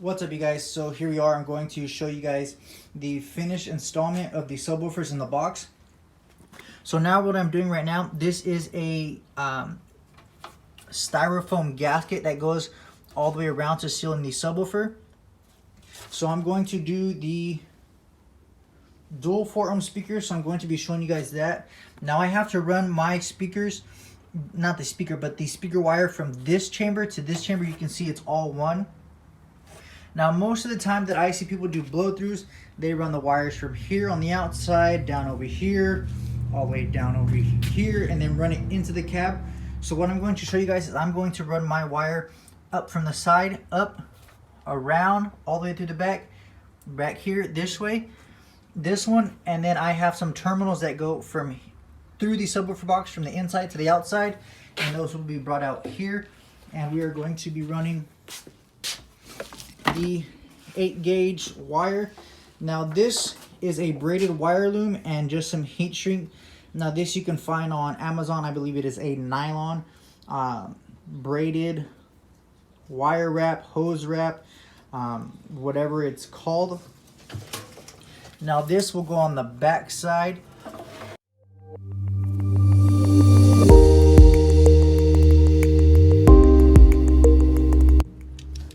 What's up, you guys? So here we are. I'm going to show you guys the finished installment of the subwoofers in the box. So now what I'm doing right now, this is a styrofoam gasket that goes all the way around to seal in the subwoofer. So I'm going to do the dual 4-ohm speakers, so I'm going to be showing you guys that. Now I have to run my speakers, not the speaker, but the speaker wire from this chamber to this chamber. You can see it's all one. Now most of the time that I see people do blow-throughs, they run the wires from here on the outside, down over here, all the way down over here, and then run it into the cab. So what I'm going to show you guys is I'm going to run my wire up from the side, up, around, all the way through the back here, this way, this one, and then I have some terminals that go from through the subwoofer box from the inside to the outside, and those will be brought out here, and we are going to be running the 8-gauge wire. Now this is a braided wire loom and just some heat shrink. Now this you can find on Amazon. I believe it is a nylon braided wire wrap, hose wrap, whatever it's called. Now this will go on the back side.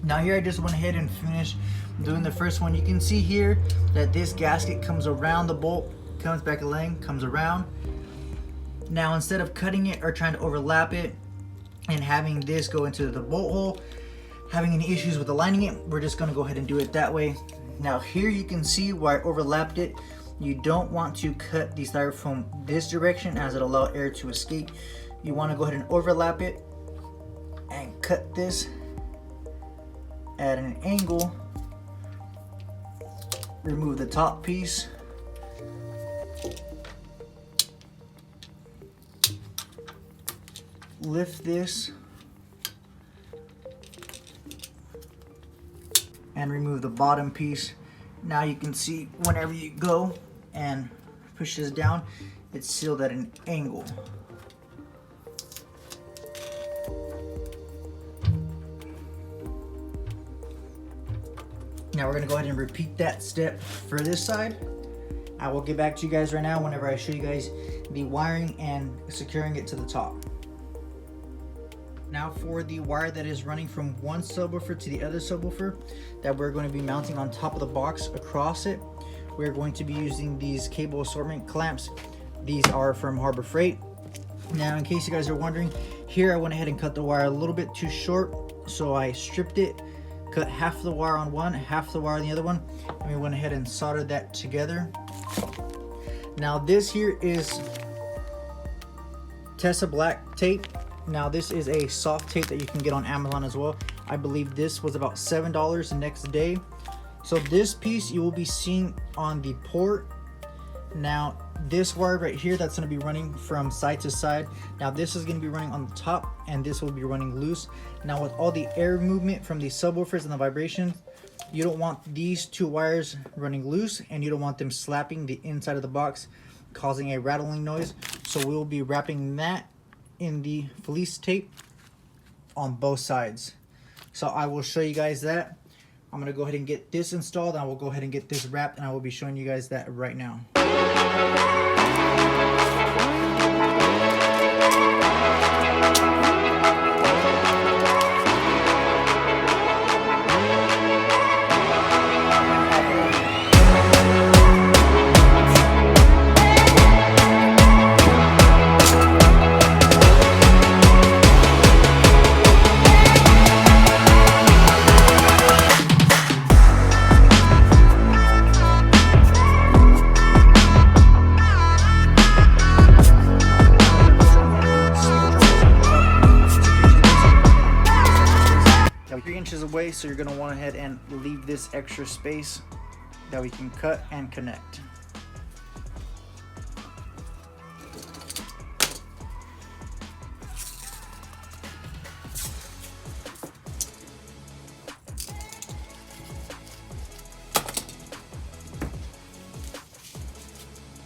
Now here I just went ahead and finished doing the first one. You can see here that this gasket comes around the bolt, comes back a length, comes around. Now instead of cutting it or trying to overlap it and having this go into the bolt hole, having any issues with aligning it, we're just going to go ahead and do it that way. Now here you can see where I overlapped it. You don't want to cut the styrofoam this direction as it allows air to escape. You want to go ahead and overlap it and cut this at an angle. Remove the top piece. Lift this and remove the bottom piece. Now you can see whenever you go and push this down, it's sealed at an angle. Now we're gonna go ahead and repeat that step for this side. I will get back to you guys right now whenever I show you guys the wiring and securing it to the top. Now for the wire that is running from one subwoofer to the other subwoofer that we're going to be mounting on top of the box across it, we're going to be using these cable assortment clamps. These are from Harbor Freight. Now in case you guys are wondering, here I went ahead and cut the wire a little bit too short, so I stripped it, cut half the wire on one, half the wire on the other one, and we went ahead and soldered that together. Now this here is Tessa Black tape. Now this is a soft tape that you can get on Amazon as well. I believe this was about $7 the next day. So this piece you will be seeing on the port. Now this wire right here, that's going to be running from side to side. Now this is going to be running on the top and this will be running loose. Now with all the air movement from the subwoofers and the vibrations, you don't want these two wires running loose and you don't want them slapping the inside of the box, causing a rattling noise. So we'll be wrapping that in the fleece tape on both sides. So I will show you guys that. I'm gonna go ahead and get this installed and I will go ahead and get this wrapped and I will be showing you guys that right now. Away, so you're going to want to head and leave this extra space that we can cut and connect.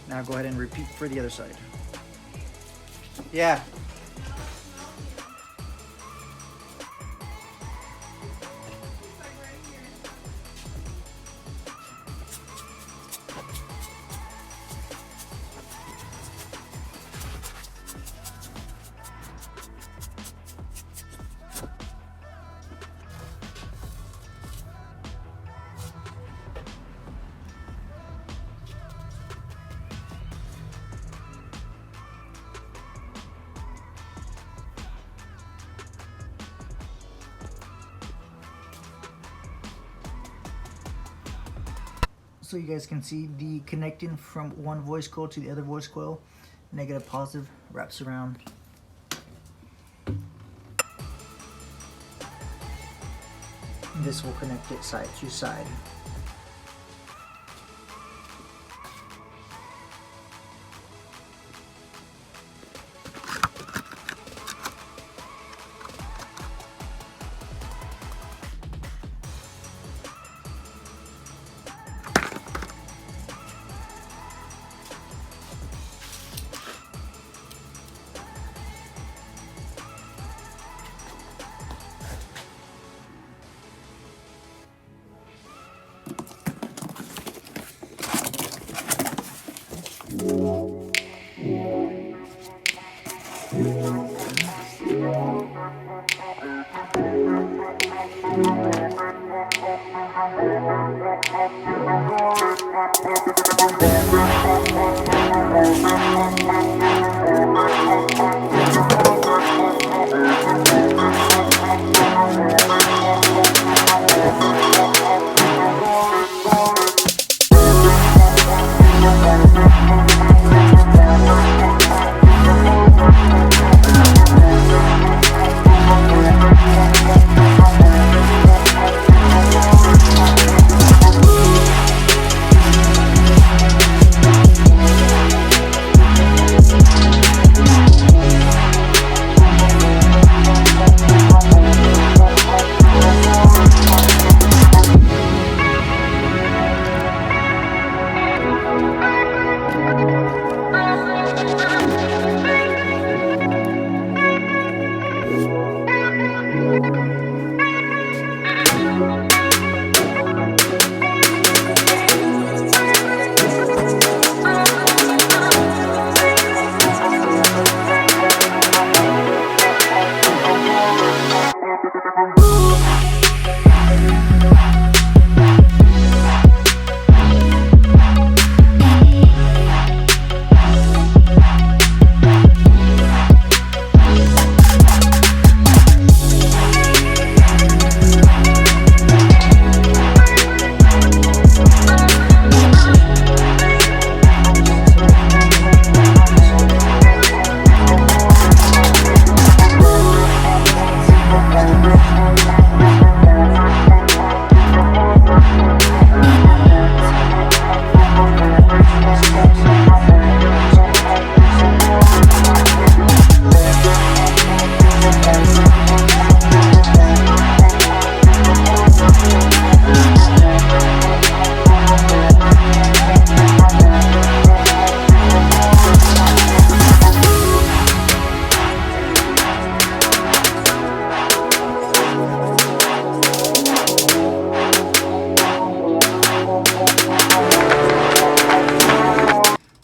Now go ahead and repeat for the other side. Yeah. so you guys can see the connecting from one voice coil to the other voice coil. Negative, positive, wraps around. This will connect it side to side.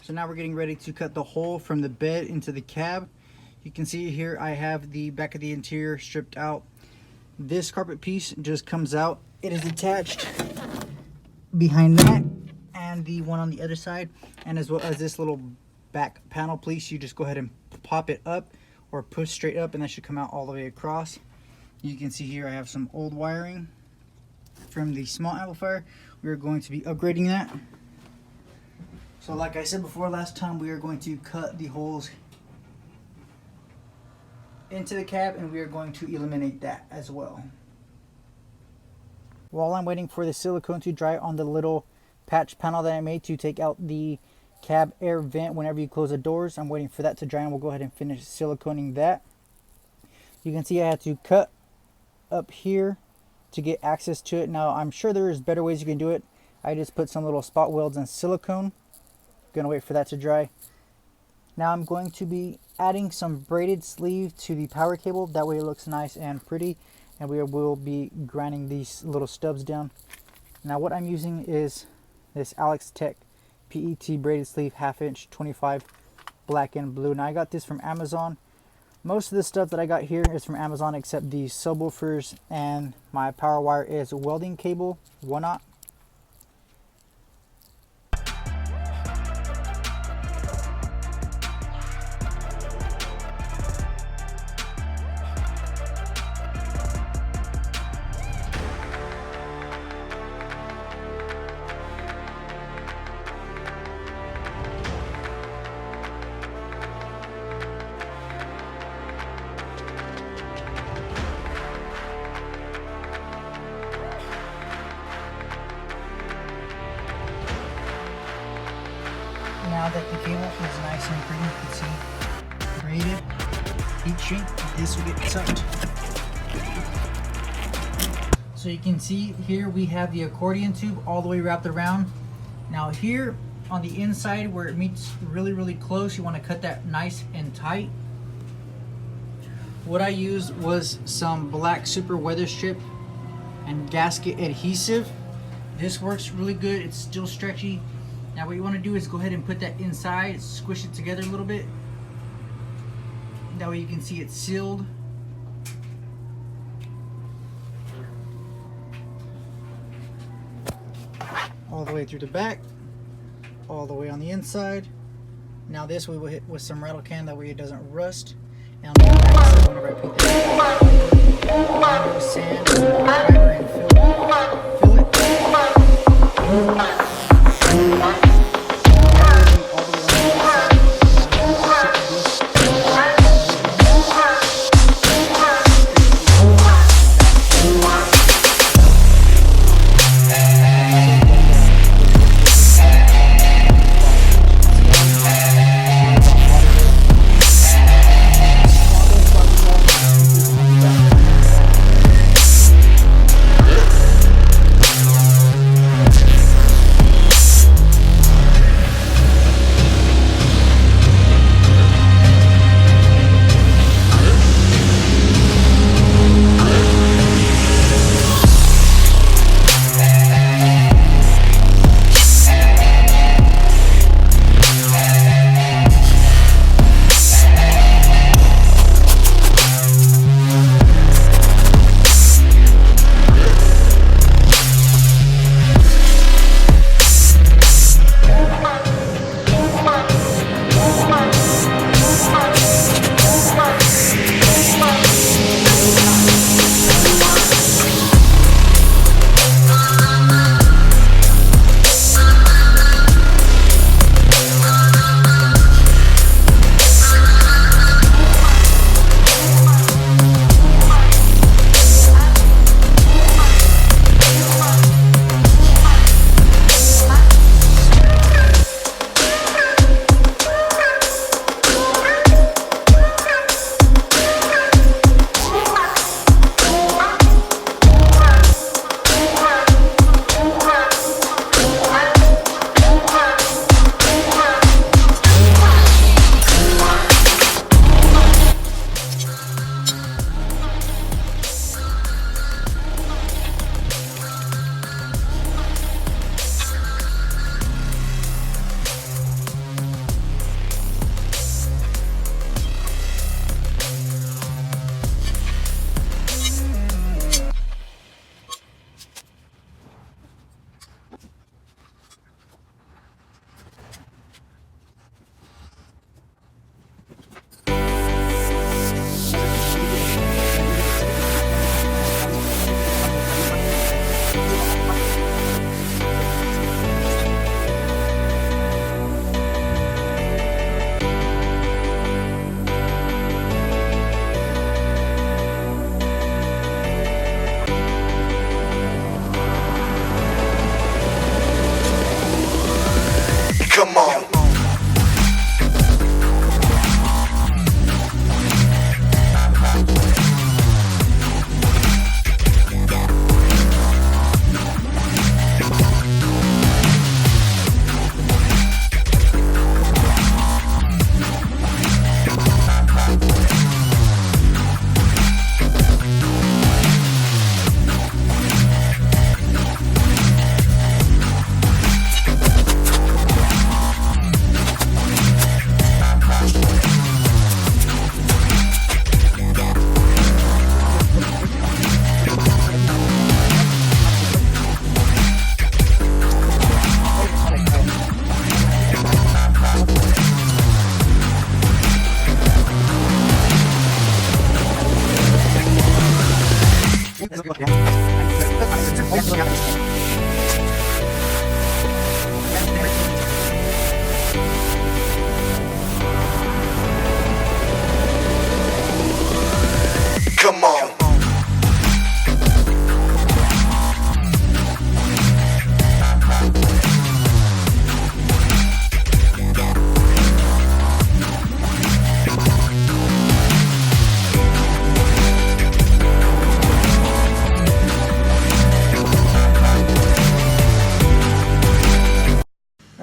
So now we're getting ready to cut the hole from the bed into the cab. You can see here I have the back of the interior stripped out. This carpet piece just comes out. It is attached behind that and the one on the other side, and as well as this little back panel piece. You just go ahead and pop it up or push straight up, and that should come out all the way across. You can see here I have some old wiring from the small amplifier. We are going to be upgrading that. So like I said before last time, we are going to cut the holes into the cab, and we are going to eliminate that as well. While I'm waiting for the silicone to dry on the little patch panel that I made to take out the cab air vent whenever you close the doors, I'm waiting for that to dry, and we'll go ahead and finish siliconing that. You can see I had to cut up here to get access to it. Now I'm sure there's better ways you can do it. I just put some little spot welds and silicone. Gonna wait for that to dry. Now I'm going to be adding some braided sleeve to the power cable. That way it looks nice and pretty, and we will be grinding these little stubs down. Now what I'm using is this Alex Tech PET braided sleeve 1/2 inch 25 black and blue. Now I got this from Amazon. Most of the stuff that I got here is from Amazon except the subwoofers, and my power wire is welding cable 1/0. now that the cable is nice and green, you can see braided, heat shrink, this will get sucked. So you can see here we have the accordion tube all the way wrapped around. Now here on the inside where it meets really close, you want to cut that nice and tight. What I used was some black super weather strip and gasket adhesive. This works really good, it's still stretchy. Now what you want to do is go ahead and put that inside, squish it together a little bit. That way you can see it's sealed. All the way through the back, all the way on the inside. Now this we will hit with some rattle can, that way it doesn't rust. And on the back side, whenever I put that with sand, fiber, and fill it. Come on. Come on.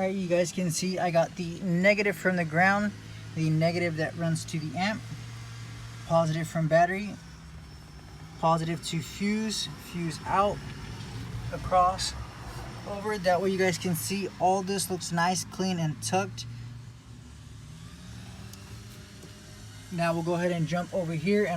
Alright, you guys can see I got the negative from the ground, the negative that runs to the amp, positive from battery, positive to fuse, fuse out, across, over. That way you guys can see all this looks nice, clean, and tucked. Now we'll go ahead and jump over here and